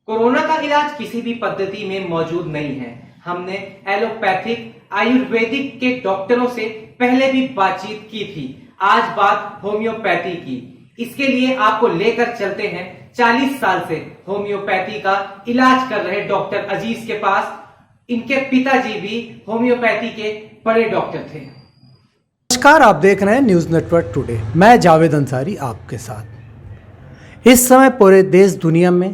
Corona का इलाज किसी भी पद्धति में मौजूद नहीं है। हमने एलोपैथिक, आयुर्वेदिक के डॉक्टरों से पहले भी बातचीत की थी। आज बात होम्योपैथी की। इसके लिए आपको लेकर चलते हैं 40 साल से होम्योपैथी का इलाज कर रहे डॉक्टर अजीज के पास। इनके पिताजी भी होम्योपैथी के बड़े डॉक्टर थे। नमस्कार, आप देख रहे हैं न्यूज़ नेटवर्क टुडे। मैं जावेद अंसारी आपके साथ। इस समय पूरे देश दुनिया में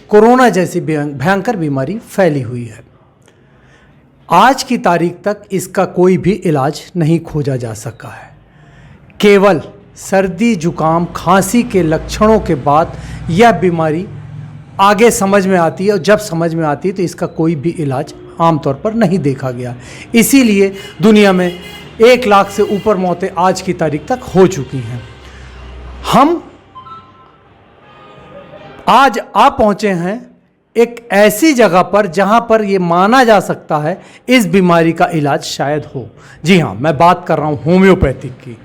कोरोना जैसी भयंकर बीमारी फैली हुई है। आज की तारीख तक इसका कोई भी इलाज नहीं खोजा जा सका है। केवल सर्दी, जुकाम, खांसी के लक्षणों के बाद यह बीमारी आगे समझ में आती है, और जब समझ में आती है तो इसका कोई भी इलाज आमतौर पर नहीं देखा गया। इसीलिए दुनिया में 1 लाख से ऊपर मौतें आज की तारीख तक हो चुकी हैं। हम आज आ पहुंचे हैं एक ऐसी जगह पर जहां पर यह माना जा सकता है इस बीमारी का इलाज शायद हो। जी हाँ, मैं बात कर रहा हूं होम्योपैथिक की।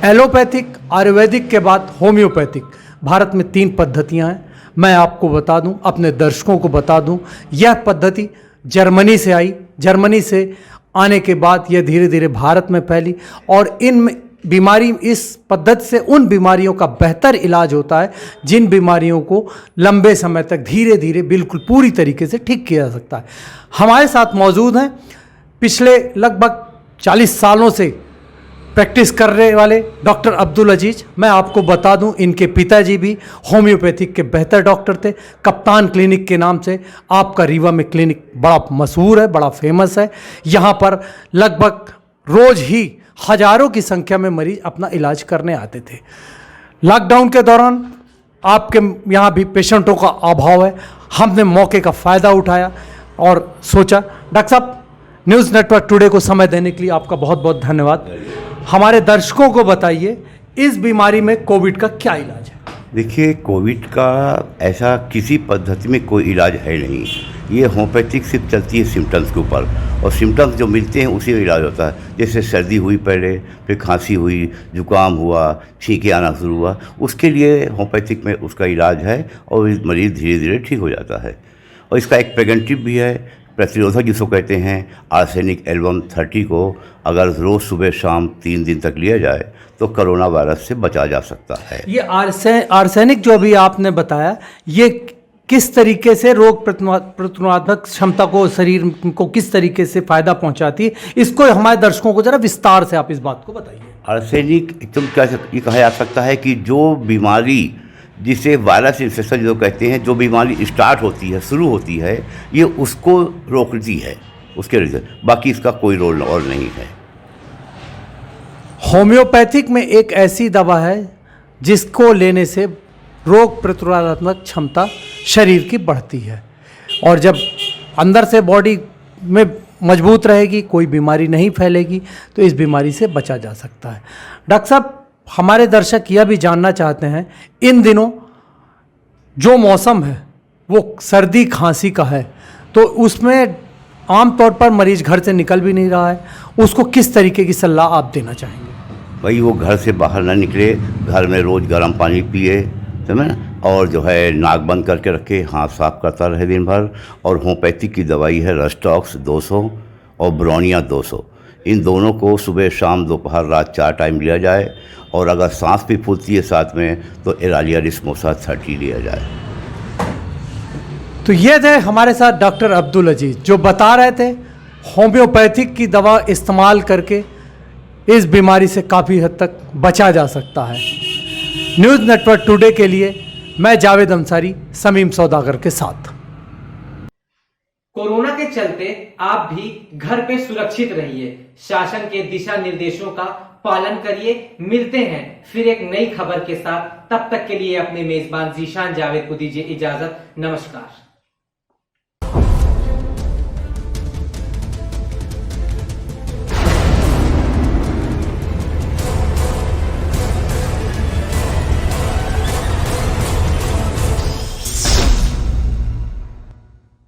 एलोपैथिक, आयुर्वेदिक के बाद होम्योपैथिक। भारत में 3 पद्धतियां हैं। मैं आपको बता दूं, अपने दर्शकों को बता दूं, यह पद्धति जर्मनी से आई। जर्मनी से आने के बाद यह धीरे धीरे भारत में फैली, और इस पद्धति से उन बीमारियों का बेहतर इलाज होता है जिन बीमारियों को लंबे समय तक धीरे धीरे बिल्कुल पूरी तरीके से ठीक किया जा सकता है। हमारे साथ मौजूद हैं पिछले लगभग 40 सालों से प्रैक्टिस करने वाले डॉक्टर अब्दुल अजीज। मैं आपको बता दूं, इनके पिताजी भी होम्योपैथिक के बेहतर डॉक्टर थे। कप्तान क्लिनिक के नाम से आपका रीवा में क्लिनिक बड़ा मशहूर है, बड़ा फेमस है। यहाँ पर लगभग रोज ही हजारों की संख्या में मरीज अपना इलाज करने आते थे। लॉकडाउन के दौरान आपके यहाँ भी पेशेंटों का अभाव है। हमने मौके का फ़ायदा उठाया और सोचा, डॉक्टर साहब, न्यूज़ नेटवर्क टुडे को समय देने के लिए आपका बहुत बहुत धन्यवाद। हमारे दर्शकों को बताइए, इस बीमारी में कोविड का क्या इलाज है? देखिए, कोविड का ऐसा किसी पद्धति में कोई इलाज है नहीं। ये होम्योपैथिक सिर्फ चलती है सिम्टम्स के ऊपर, और सिम्टम्स जो मिलते हैं उसी में इलाज होता है। जैसे सर्दी हुई पहले, फिर खांसी हुई, जुकाम हुआ, छींके आना शुरू हुआ, उसके लिए होम्योपैथिक में उसका इलाज है और मरीज़ धीरे धीरे ठीक हो जाता है। और इसका एक प्रिवेंटिव भी है, प्रतिरोधक जिसको कहते हैं। आर्सेनिक एल्बम 30 को अगर रोज़ सुबह शाम 3 दिन तक लिया जाए तो कोरोना वायरस से बचा जा सकता है। ये आर्सेनिक जो अभी आपने बताया, ये किस तरीके से रोग प्रतिरोधक क्षमता को, शरीर को किस तरीके से फ़ायदा पहुंचाती है, इसको हमारे दर्शकों को ज़रा विस्तार से आप इस बात को बताइए। आर्सेनिक एकदम क्या ये कहा जा सकता है कि जो बीमारी, जिसे वायरस इन्फेक्शन जो कहते हैं, जो बीमारी स्टार्ट होती है, शुरू होती है, ये उसको रोकती है, उसके रिजल्ट। बाकी इसका कोई रोल और नहीं है। होम्योपैथिक में एक ऐसी दवा है जिसको लेने से रोग प्रतिरोधात्मक क्षमता शरीर की बढ़ती है, और जब अंदर से बॉडी में मजबूत रहेगी, कोई बीमारी नहीं फैलेगी, तो इस बीमारी से बचा जा सकता है। डॉक्टर साहब, हमारे दर्शक यह भी जानना चाहते हैं, इन दिनों जो मौसम है वो सर्दी खांसी का है, तो उसमें आमतौर पर मरीज घर से निकल भी नहीं रहा है, उसको किस तरीके की सलाह आप देना चाहेंगे? भाई, वो घर से बाहर ना निकले, घर में रोज़ गर्म पानी पिए, समझे ना, और जो है नाक बंद करके रखे, हाथ साफ करता रहे दिन भर। और होम्योपैथिक की दवाई है रस्टॉक्स 200 और ब्रोनिया 200। इन दोनों को सुबह शाम दोपहर रात 4 टाइम लिया जाए, और अगर सांस भी फूलती है साथ में तो एरालिया रिस्मोसा 30 लिया जाए। तो ये थे हमारे साथ डॉक्टर अब्दुल अजीज, जो बता रहे थे होम्योपैथिक की दवा इस्तेमाल करके इस बीमारी से काफ़ी हद तक बचा जा सकता है। न्यूज़ नेटवर्क टुडे के लिए मैं जावेद अंसारी, समीम सौदागर के साथ। कोरोना के चलते आप भी घर पे सुरक्षित रहिए, शासन के दिशा निर्देशों का पालन करिए। मिलते हैं फिर एक नई खबर के साथ। तब तक के लिए अपने मेजबान जीशान जावेद को दीजिए इजाजत। नमस्कार।